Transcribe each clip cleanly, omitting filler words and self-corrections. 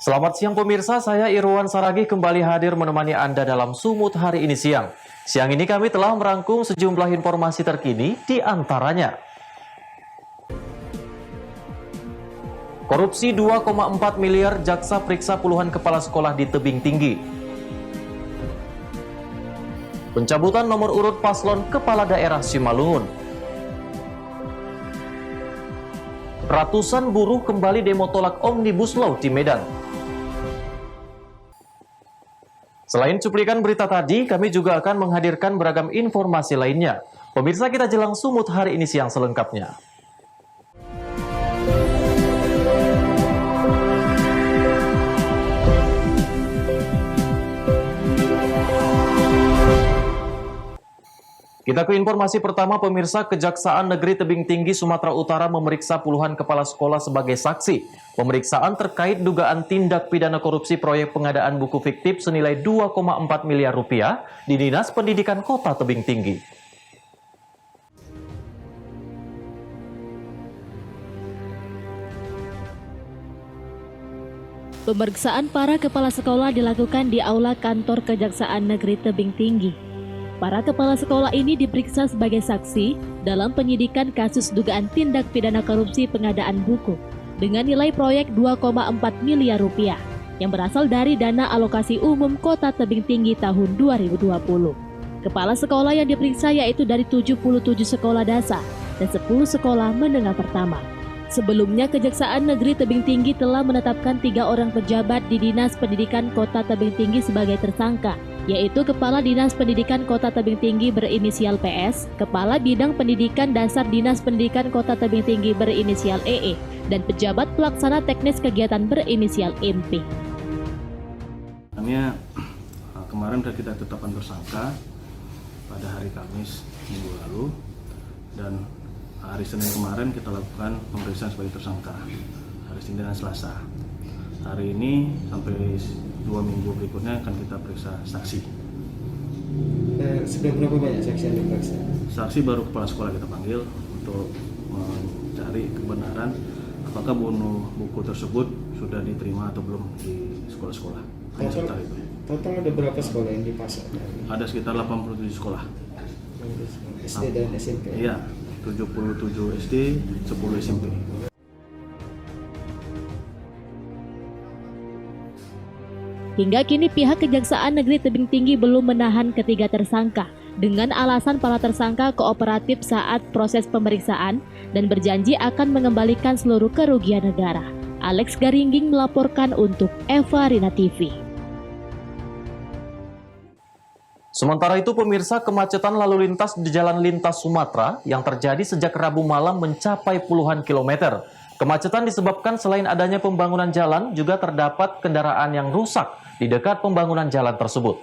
Selamat siang pemirsa, saya Irwan Saragih kembali hadir menemani Anda dalam Sumut hari ini siang. Siang ini kami telah merangkum sejumlah informasi terkini di antaranya. Korupsi 2,4 miliar jaksa periksa puluhan kepala sekolah di tebing tinggi. Pencabutan nomor urut paslon kepala daerah Simalungun. Ratusan buruh kembali demo tolak Omnibus Law di Medan. Selain cuplikan berita tadi, kami juga akan menghadirkan beragam informasi lainnya. Pemirsa, kita jelang Sumut hari ini siang selengkapnya. Kita ke informasi pertama, pemirsa. Kejaksaan Negeri Tebing Tinggi Sumatera Utara memeriksa puluhan kepala sekolah sebagai saksi. Pemeriksaan terkait dugaan tindak pidana korupsi proyek pengadaan buku fiktif senilai 2,4 miliar rupiah di Dinas Pendidikan Kota Tebing Tinggi. Pemeriksaan para kepala sekolah dilakukan di Aula Kantor Kejaksaan Negeri Tebing Tinggi. Para kepala sekolah ini diperiksa sebagai saksi dalam penyidikan kasus dugaan tindak pidana korupsi pengadaan buku dengan nilai proyek 2,4 miliar rupiah yang berasal dari dana alokasi umum Kota Tebing Tinggi tahun 2020. Kepala sekolah yang diperiksa yaitu dari 77 sekolah dasar dan 10 sekolah menengah pertama. Sebelumnya, Kejaksaan Negeri Tebing Tinggi telah menetapkan 3 orang pejabat di Dinas Pendidikan Kota Tebing Tinggi sebagai tersangka, yaitu Kepala Dinas Pendidikan Kota Tebing Tinggi berinisial PS, Kepala Bidang Pendidikan Dasar Dinas Pendidikan Kota Tebing Tinggi berinisial EE, dan pejabat pelaksana teknis kegiatan berinisial MP. Kemarin sudah kita tetapkan tersangka pada hari Kamis minggu lalu, dan hari Senin kemarin kita lakukan pemeriksaan sebagai tersangka, hari Senin dan Selasa. Hari ini sampai 2 minggu berikutnya akan kita periksa saksi. Sudah berapa banyak saksi yang diperiksa? Saksi baru kepala sekolah kita panggil untuk mencari kebenaran apakah buku tersebut sudah diterima atau belum di sekolah-sekolah. Total ada berapa sekolah yang dipasang? Ada sekitar 87 sekolah. SD dan SMP? Iya, 77 SD, 10 SMP. Hingga kini pihak Kejaksaan Negeri Tebing Tinggi belum menahan ketiga tersangka dengan alasan para tersangka kooperatif saat proses pemeriksaan dan berjanji akan mengembalikan seluruh kerugian negara. Alex Garingging melaporkan untuk Eva Rina TV. Sementara itu pemirsa, kemacetan lalu lintas di Jalan Lintas Sumatera yang terjadi sejak Rabu malam mencapai puluhan kilometer. Kemacetan disebabkan selain adanya pembangunan jalan, juga terdapat kendaraan yang rusak di dekat pembangunan jalan tersebut.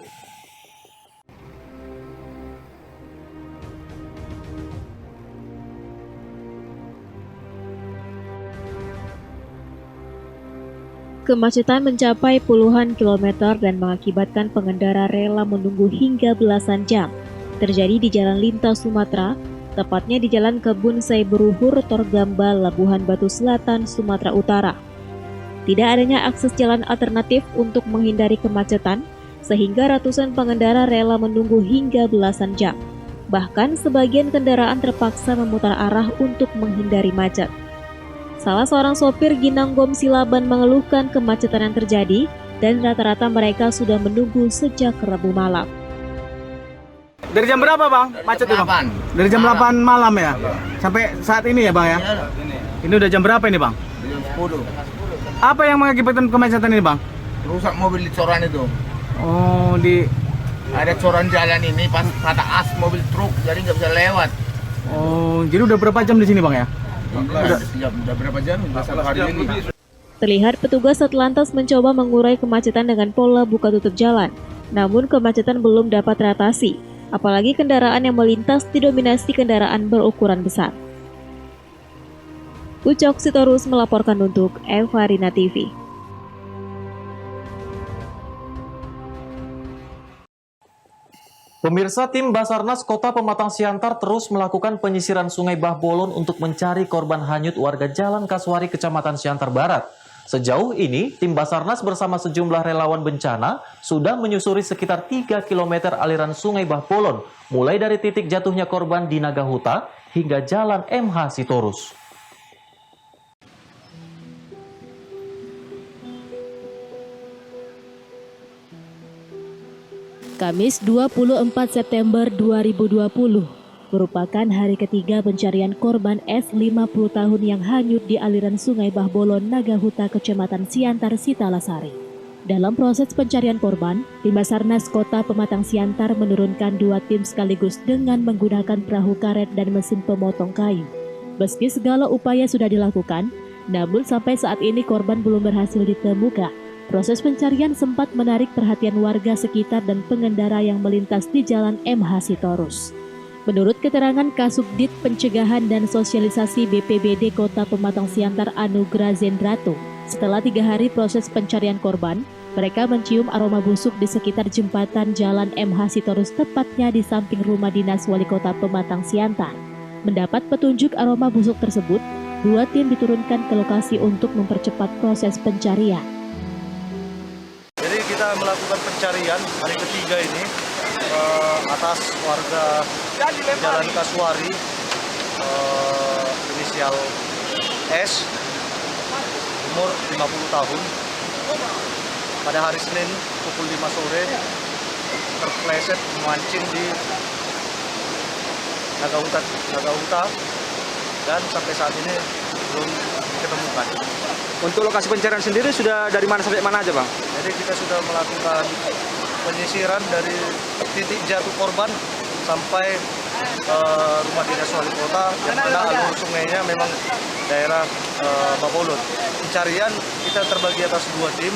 Kemacetan mencapai puluhan kilometer dan mengakibatkan pengendara rela menunggu hingga belasan jam. Terjadi di Jalan Lintas Sumatera, tepatnya di Jalan Kebun Saiberuhur, Torgamba, Labuhan Batu Selatan, Sumatera Utara. Tidak adanya akses jalan alternatif untuk menghindari kemacetan, sehingga ratusan pengendara rela menunggu hingga belasan jam. Bahkan sebagian kendaraan terpaksa memutar arah untuk menghindari macet. Salah seorang sopir Ginanggom Silaban mengeluhkan kemacetan yang terjadi dan rata-rata mereka sudah menunggu sejak Rabu malam. Dari jam berapa bang macet itu bang? Dari jam 8 malam ya? Sampai saat ini ya bang ya? Ini udah jam berapa ini bang? Jam 10. Apa yang mengakibatkan kemacetan ini bang? Rusak mobil di coran itu. Oh, Ada coran jalan ini pas patah as mobil truk, jadi nggak bisa lewat. oh, jadi udah berapa jam di sini bang ya? Udah berapa jam? Udah 1 hari ini. Terlihat petugas Satlantas mencoba mengurai kemacetan dengan pola buka tutup jalan. Namun kemacetan belum dapat teratasi, apalagi kendaraan yang melintas didominasi kendaraan berukuran besar. Ucok Sitorus melaporkan untuk Eva Rina TV. Pemirsa, tim Basarnas Kota Pematang Siantar terus melakukan penyisiran Sungai Bahbolon untuk mencari korban hanyut warga Jalan Kasuari, Kecamatan Siantar Barat. Sejauh ini, tim Basarnas bersama sejumlah relawan bencana sudah menyusuri sekitar 3 km aliran Sungai Bahpolon, mulai dari titik jatuhnya korban di Nagahuta hingga Jalan MH Sitorus. Kamis 24 September 2020 merupakan hari ketiga pencarian korban S 50 tahun yang hanyut di aliran Sungai Bahbolon, Nagahuta, Kecamatan Siantar, Sitalasari. Dalam proses pencarian korban, tim Basarnas Kota Pematang Siantar menurunkan 2 tim sekaligus dengan menggunakan perahu karet dan mesin pemotong kayu. Meski segala upaya sudah dilakukan, namun sampai saat ini korban belum berhasil ditemukan. Proses pencarian sempat menarik perhatian warga sekitar dan pengendara yang melintas di Jalan MH Sitorus. Menurut keterangan Kasubdit Pencegahan dan Sosialisasi BPBD Kota Pematang Siantar Anugrah Zendrato, setelah 3 hari proses pencarian korban, mereka mencium aroma busuk di sekitar jembatan Jalan MH Sitorus, tepatnya di samping rumah dinas Wali Kota Pematang Siantar. Mendapat petunjuk aroma busuk tersebut, 2 tim diturunkan ke lokasi untuk mempercepat proses pencarian. Jadi kita melakukan pencarian hari ketiga ini atas warga Jalan Kasuari, inisial S, umur 50 tahun. Pada hari Senin pukul 5 sore terpleset memancing di Nagahuta dan sampai saat ini belum diketemukan. Untuk lokasi pencarian sendiri sudah dari mana sampai mana aja, Bang? Jadi kita sudah melakukan penyisiran dari titik jatuh korban sampai rumah dinas wali kota, yang mana alur sungainya memang daerah Bahbolon. Pencarian kita terbagi atas 2 tim.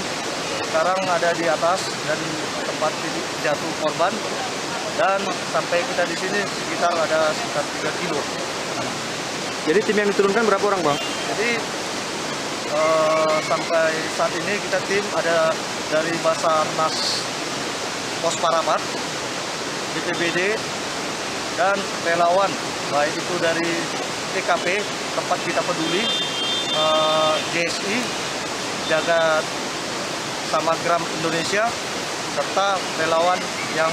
Sekarang ada di atas dan tempat titik jatuh korban, dan sampai kita di sini sekitar 3 kilo. Jadi tim yang diturunkan berapa orang, Bang? Jadi sampai saat ini kita tim ada dari Basarnas Pos Parapat, BPBD, dan relawan, baik itu dari TKP, tempat kita peduli, JSI, Jagat Samagram Indonesia, serta relawan yang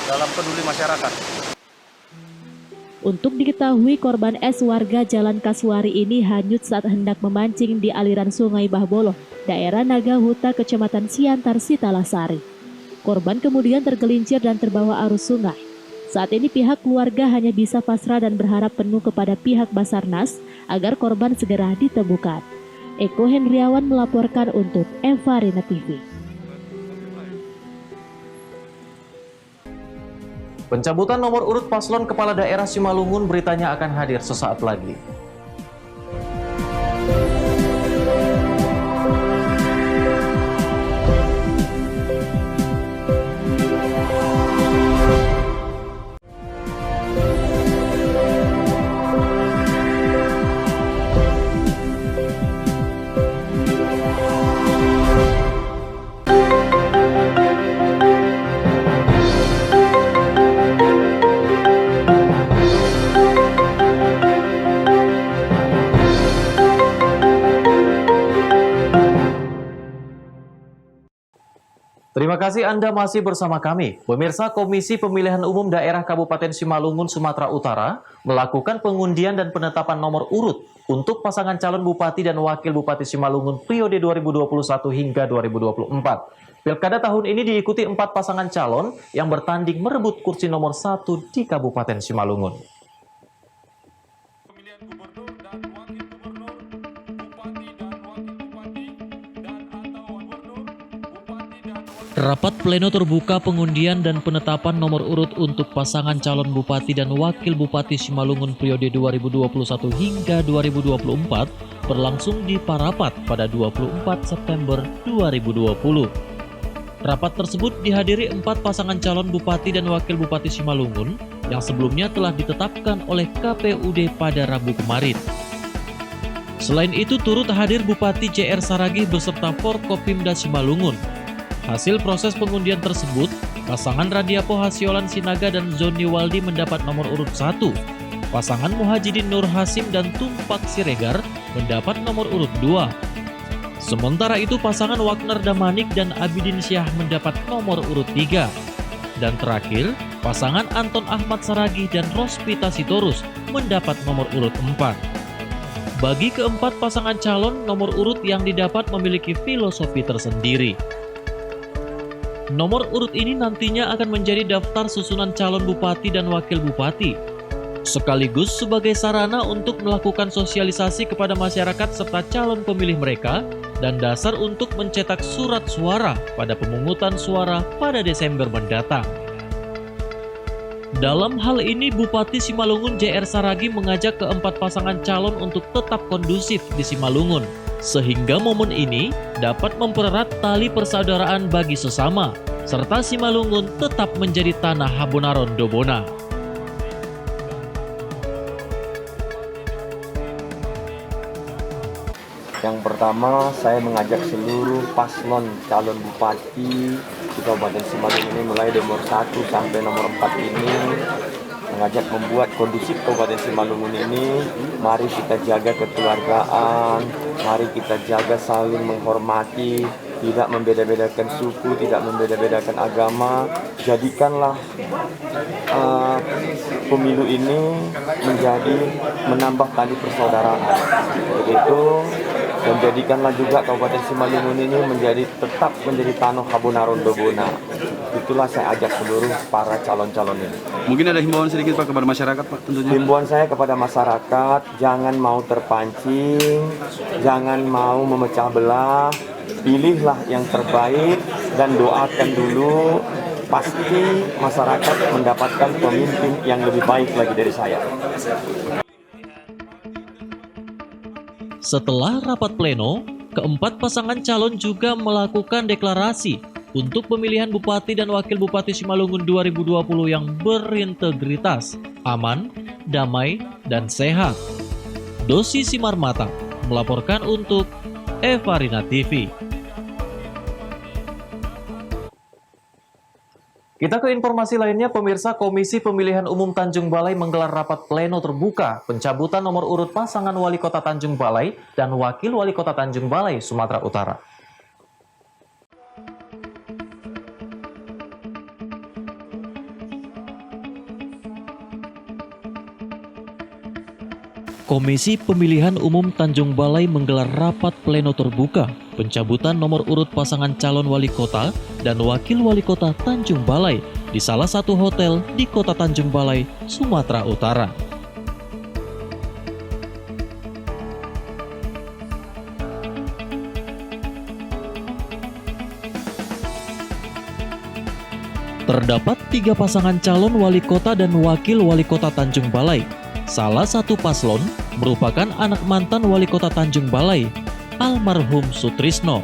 dalam peduli masyarakat. Untuk diketahui, korban S warga Jalan Kasuari ini hanyut saat hendak memancing di aliran Sungai Bahbolon, daerah Nagahuta, Kecamatan Siantar, Sitalasari. Korban kemudian tergelincir dan terbawa arus sungai. Saat ini pihak keluarga hanya bisa pasrah dan berharap penuh kepada pihak Basarnas agar korban segera ditemukan. Eko Hendriawan melaporkan untuk Evarina TV. Pencabutan nomor urut paslon kepala daerah Simalungun beritanya akan hadir sesaat lagi. Terima kasih Anda masih bersama kami. Pemirsa, Komisi Pemilihan Umum Daerah Kabupaten Simalungun, Sumatera Utara melakukan pengundian dan penetapan nomor urut untuk pasangan calon Bupati dan Wakil Bupati Simalungun periode 2021 hingga 2024. Pilkada tahun ini diikuti 4 pasangan calon yang bertanding merebut kursi nomor 1 di Kabupaten Simalungun. Rapat pleno terbuka pengundian dan penetapan nomor urut untuk pasangan calon Bupati dan Wakil Bupati Simalungun periode 2021 hingga 2024 berlangsung di Parapat pada 24 September 2020. Rapat tersebut dihadiri 4 pasangan calon Bupati dan Wakil Bupati Simalungun yang sebelumnya telah ditetapkan oleh KPUD pada Rabu kemarin. Selain itu turut hadir Bupati JR Saragih beserta Forkopimda Simalungun. Hasil proses pengundian tersebut, pasangan Radiapo Hasiolan Sinaga dan Zoni Waldi mendapat nomor urut 1. Pasangan Muhajidin Nur Hasim dan Tumpak Siregar mendapat nomor urut 2. Sementara itu pasangan Wagner Damanik dan Abidin Syah mendapat nomor urut 3. Dan terakhir, pasangan Anton Ahmad Saragih dan Rospita Sitorus mendapat nomor urut 4. Bagi keempat pasangan calon, nomor urut yang didapat memiliki filosofi tersendiri. Nomor urut ini nantinya akan menjadi daftar susunan calon bupati dan wakil bupati, sekaligus sebagai sarana untuk melakukan sosialisasi kepada masyarakat serta calon pemilih mereka, dan dasar untuk mencetak surat suara pada pemungutan suara pada Desember mendatang. Dalam hal ini, Bupati Simalungun JR Saragih mengajak keempat pasangan calon untuk tetap kondusif di Simalungun, sehingga momen ini dapat mempererat tali persaudaraan bagi sesama, serta Simalungun tetap menjadi tanah Habonaron Dobona. Yang pertama, saya mengajak seluruh paslon calon bupati di Kabupaten Simalungun ini, mulai nomor 1 sampai nomor 4 ini, mengajak membuat kondusif Kabupaten Simalungun ini. Mari kita jaga kekeluargaan, mari kita jaga saling menghormati, tidak membeda-bedakan suku, tidak membeda-bedakan agama. Jadikanlah pemilu ini menambah tali persaudaraan. Begitu. Dan jadikanlah juga Kabupaten Simalungun ini tetap menjadi tanah Habonaron Dobona. Itulah saya ajak seluruh para calon-calon ini. Mungkin ada himbauan sedikit Pak kepada masyarakat Pak tentunya. Himbauan saya kepada masyarakat, jangan mau terpancing, jangan mau memecah belah, pilihlah yang terbaik dan doakan dulu. Pasti masyarakat mendapatkan pemimpin yang lebih baik lagi dari saya. Setelah rapat pleno, keempat pasangan calon juga melakukan deklarasi untuk pemilihan Bupati dan Wakil Bupati Simalungun 2020 yang berintegritas, aman, damai, dan sehat. Dosi Simarmata melaporkan untuk Evarina TV. Kita ke informasi lainnya, pemirsa. Komisi Pemilihan Umum Tanjung Balai menggelar rapat pleno terbuka pencabutan nomor urut pasangan Wali Kota Tanjung Balai dan Wakil Wali Kota Tanjung Balai, Sumatera Utara. Komisi Pemilihan Umum Tanjung Balai menggelar rapat pleno terbuka pencabutan nomor urut pasangan calon wali kota dan wakil wali kota Tanjung Balai di salah satu hotel di Kota Tanjung Balai, Sumatera Utara. Terdapat 3 pasangan calon wali kota dan wakil wali kota Tanjung Balai. Salah satu paslon merupakan anak mantan wali kota Tanjung Balai, almarhum Sutrisno,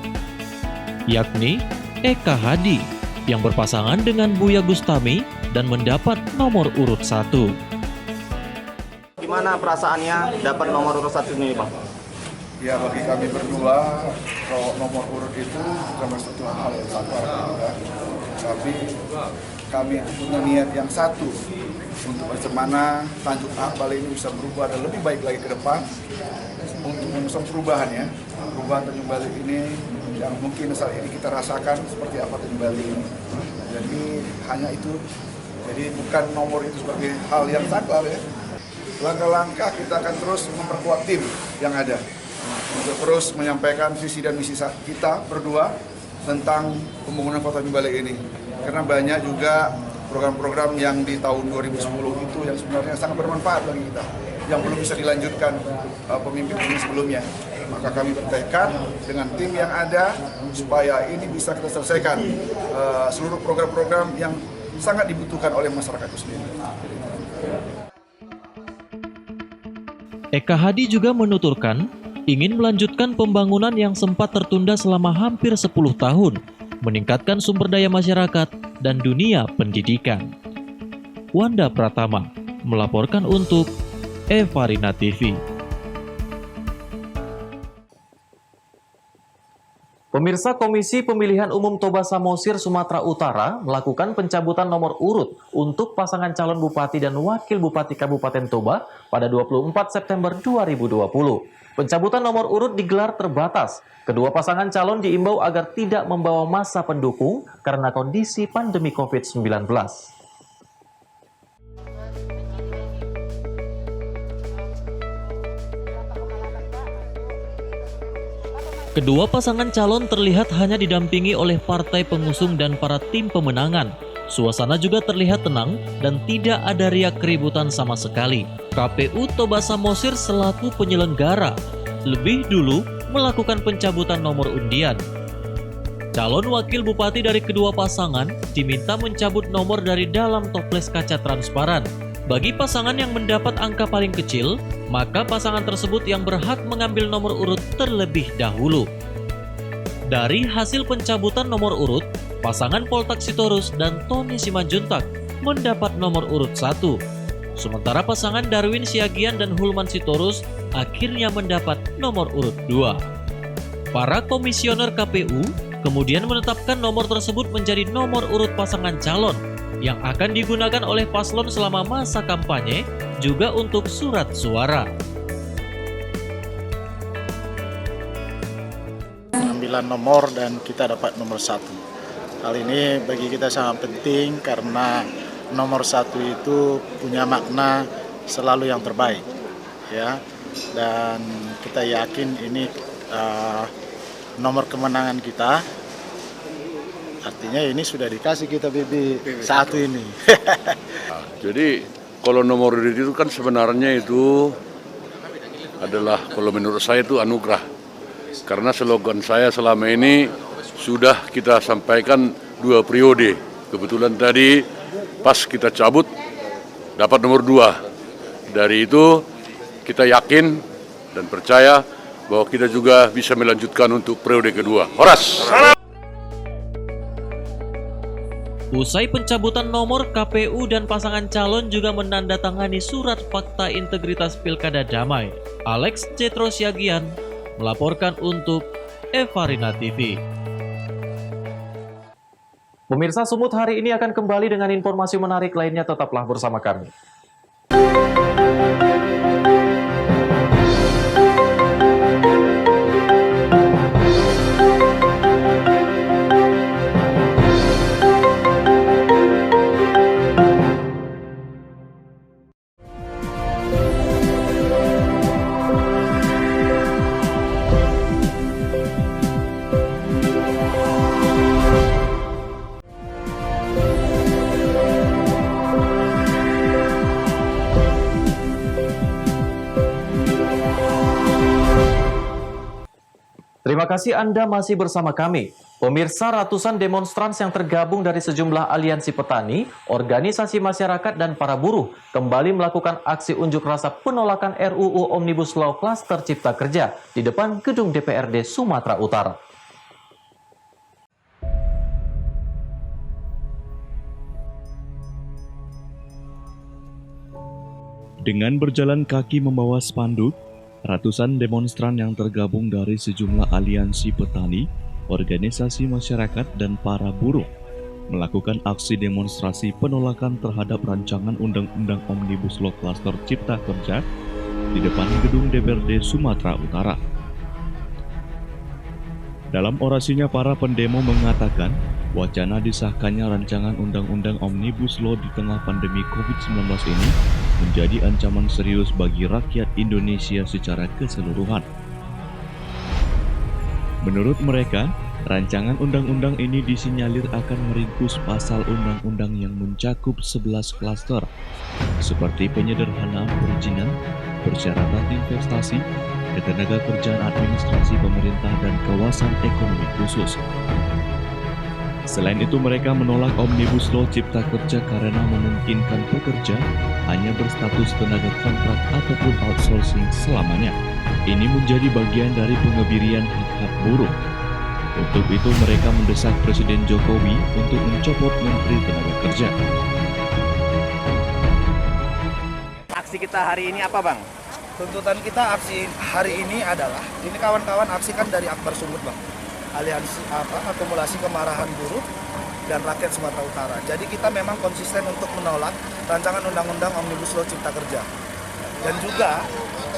yakni Eka Hadi, yang berpasangan dengan Buya Gustami dan mendapat nomor urut 1. Gimana perasaannya dapat nomor urut 1 ini Bang? Ya, bagi kami berdua, kalau nomor urut itu bukan suatu hal yang sakral juga. Tapi kami punya niat yang satu untuk bagaimana Tanjung Balai ini bisa berubah dan lebih baik lagi ke depan untuk mengusung perubahannya. Perubahan Tanjung Balai ini yang mungkin saat ini kita rasakan seperti apa Tanjung Balai ini. Jadi hanya itu. Jadi bukan nomor itu sebagai hal yang sakral ya. Langkah-langkah kita akan terus memperkuat tim yang ada untuk terus menyampaikan visi dan misi kita berdua tentang pembangunan Kota Tanjung Balai ini. Karena banyak juga program-program yang di tahun 2010 itu yang sebenarnya sangat bermanfaat bagi kita, yang belum bisa dilanjutkan pemimpin sebelumnya. Maka kami bertekad dengan tim yang ada supaya ini bisa kita selesaikan seluruh program-program yang sangat dibutuhkan oleh masyarakat itu sendiri. Eka Hadi juga menuturkan ingin melanjutkan pembangunan yang sempat tertunda selama hampir 10 tahun, meningkatkan sumber daya masyarakat dan dunia pendidikan. Wanda Pratama melaporkan untuk Evarina TV. Pemirsa, Komisi Pemilihan Umum Toba Samosir, Sumatera Utara melakukan pencabutan nomor urut untuk pasangan calon bupati dan wakil bupati Kabupaten Toba pada 24 September 2020. Pencabutan nomor urut digelar terbatas. Kedua pasangan calon diimbau agar tidak membawa massa pendukung karena kondisi pandemi COVID-19. Kedua pasangan calon terlihat hanya didampingi oleh partai pengusung dan para tim pemenangan. Suasana juga terlihat tenang dan tidak ada riak keributan sama sekali. KPU Toba Samosir selaku penyelenggara lebih dulu melakukan pencabutan nomor undian. Calon wakil bupati dari kedua pasangan diminta mencabut nomor dari dalam toples kaca transparan. Bagi pasangan yang mendapat angka paling kecil, maka pasangan tersebut yang berhak mengambil nomor urut terlebih dahulu. Dari hasil pencabutan nomor urut, pasangan Poltak Sitorus dan Tony Simanjuntak mendapat nomor urut 1. Sementara pasangan Darwin Siagian dan Hulman Sitorus akhirnya mendapat nomor urut 2. Para komisioner KPU kemudian menetapkan nomor tersebut menjadi nomor urut pasangan calon yang akan digunakan oleh paslon selama masa kampanye, juga untuk surat suara. Pengambilan nomor dan kita dapat nomor 1. Hal ini bagi kita sangat penting karena nomor 1 itu punya makna selalu yang terbaik, ya. Dan kita yakin ini nomor kemenangan kita. Artinya ini sudah dikasih kita BB 1 ini. Jadi kalau nomor urut itu kan sebenarnya itu adalah, kalau menurut saya itu anugerah. Karena slogan saya selama ini sudah kita sampaikan 2 periode. Kebetulan tadi pas kita cabut dapat nomor 2. Dari itu kita yakin dan percaya bahwa kita juga bisa melanjutkan untuk periode kedua. Horas! Usai pencabutan nomor, KPU dan pasangan calon juga menandatangani surat fakta integritas Pilkada Damai. Alex Cetro Siagian melaporkan untuk Evarina TV. Pemirsa, Sumut hari ini akan kembali dengan informasi menarik lainnya. Tetaplah bersama kami. Terima kasih Anda masih bersama kami. Pemirsa, ratusan demonstran yang tergabung dari sejumlah aliansi petani, organisasi masyarakat, dan para buruh kembali melakukan aksi unjuk rasa penolakan RUU Omnibus Law Klaster Cipta Kerja di depan gedung DPRD Sumatera Utara. Dengan berjalan kaki membawa spanduk, ratusan demonstran yang tergabung dari sejumlah aliansi petani, organisasi masyarakat, dan para buruh melakukan aksi demonstrasi penolakan terhadap rancangan Undang-Undang Omnibus Law Klaster Cipta Kerja di depan gedung DPRD Sumatera Utara. Dalam orasinya, para pendemo mengatakan wacana disahkannya rancangan Undang-Undang Omnibus Law di tengah pandemi COVID-19 ini menjadi ancaman serius bagi rakyat Indonesia secara keseluruhan. Menurut mereka, rancangan undang-undang ini disinyalir akan meringkus pasal undang-undang yang mencakup 11 klaster, seperti penyederhanaan perizinan, persyaratan investasi, ketenaga kerjaan administrasi pemerintah, dan kawasan ekonomi khusus. Selain itu, mereka menolak Omnibus Law Cipta Kerja karena memungkinkan pekerja hanya berstatus tenaga kontrak ataupun outsourcing selamanya. Ini menjadi bagian dari pengebirian hak-hak buruh. Untuk itu, mereka mendesak Presiden Jokowi untuk mencopot Menteri Tenaga Kerja. Aksi kita hari ini apa, Bang? Tuntutan kita aksi hari ini adalah, ini kawan-kawan aksi kan dari Akbar Sumut, Bang. aliansi akumulasi kemarahan buruh dan rakyat Sumatera Utara. Jadi kita memang konsisten untuk menolak rancangan undang-undang Omnibus Law Cipta Kerja. Dan juga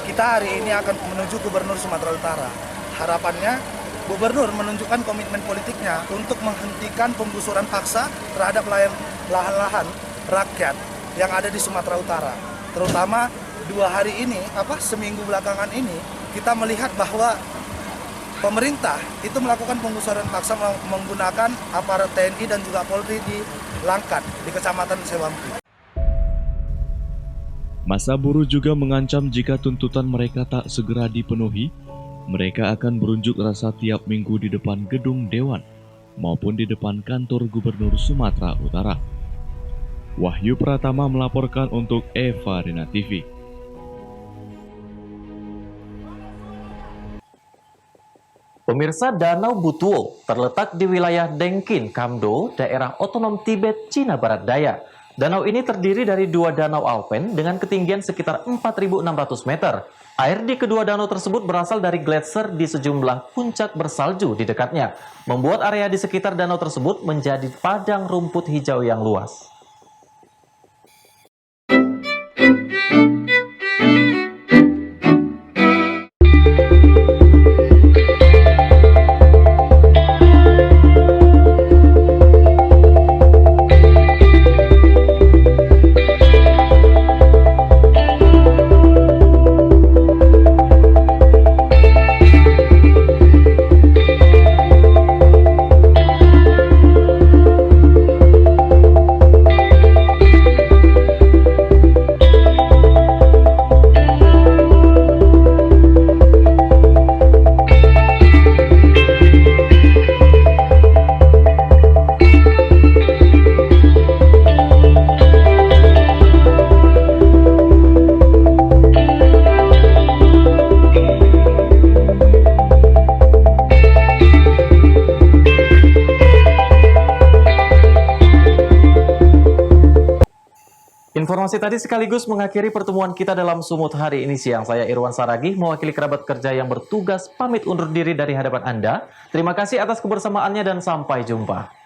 kita hari ini akan menuju Gubernur Sumatera Utara. Harapannya Gubernur menunjukkan komitmen politiknya untuk menghentikan penggusuran paksa terhadap lahan-lahan rakyat yang ada di Sumatera Utara. Terutama 2 hari ini, seminggu belakangan ini, kita melihat bahwa pemerintah itu melakukan penggusuran paksa menggunakan aparat TNI dan juga Polri di Langkat, di Kecamatan Sewampi. Massa buruh juga mengancam jika tuntutan mereka tak segera dipenuhi, mereka akan berunjuk rasa tiap minggu di depan gedung Dewan maupun di depan kantor Gubernur Sumatera Utara. Wahyu Pratama melaporkan untuk Eva Rina TV. Pemirsa, Danau Butuo terletak di wilayah Dengkin, Kamdo, daerah otonom Tibet, Cina Barat Daya. Danau ini terdiri dari 2 danau alpen dengan ketinggian sekitar 4.600 meter. Air di kedua danau tersebut berasal dari gletser di sejumlah puncak bersalju di dekatnya, membuat area di sekitar danau tersebut menjadi padang rumput hijau yang luas. Informasi tadi sekaligus mengakhiri pertemuan kita dalam Sumut hari ini siang. Saya Irwan Saragih, mewakili kerabat kerja yang bertugas, pamit undur diri dari hadapan Anda. Terima kasih atas kebersamaannya dan sampai jumpa.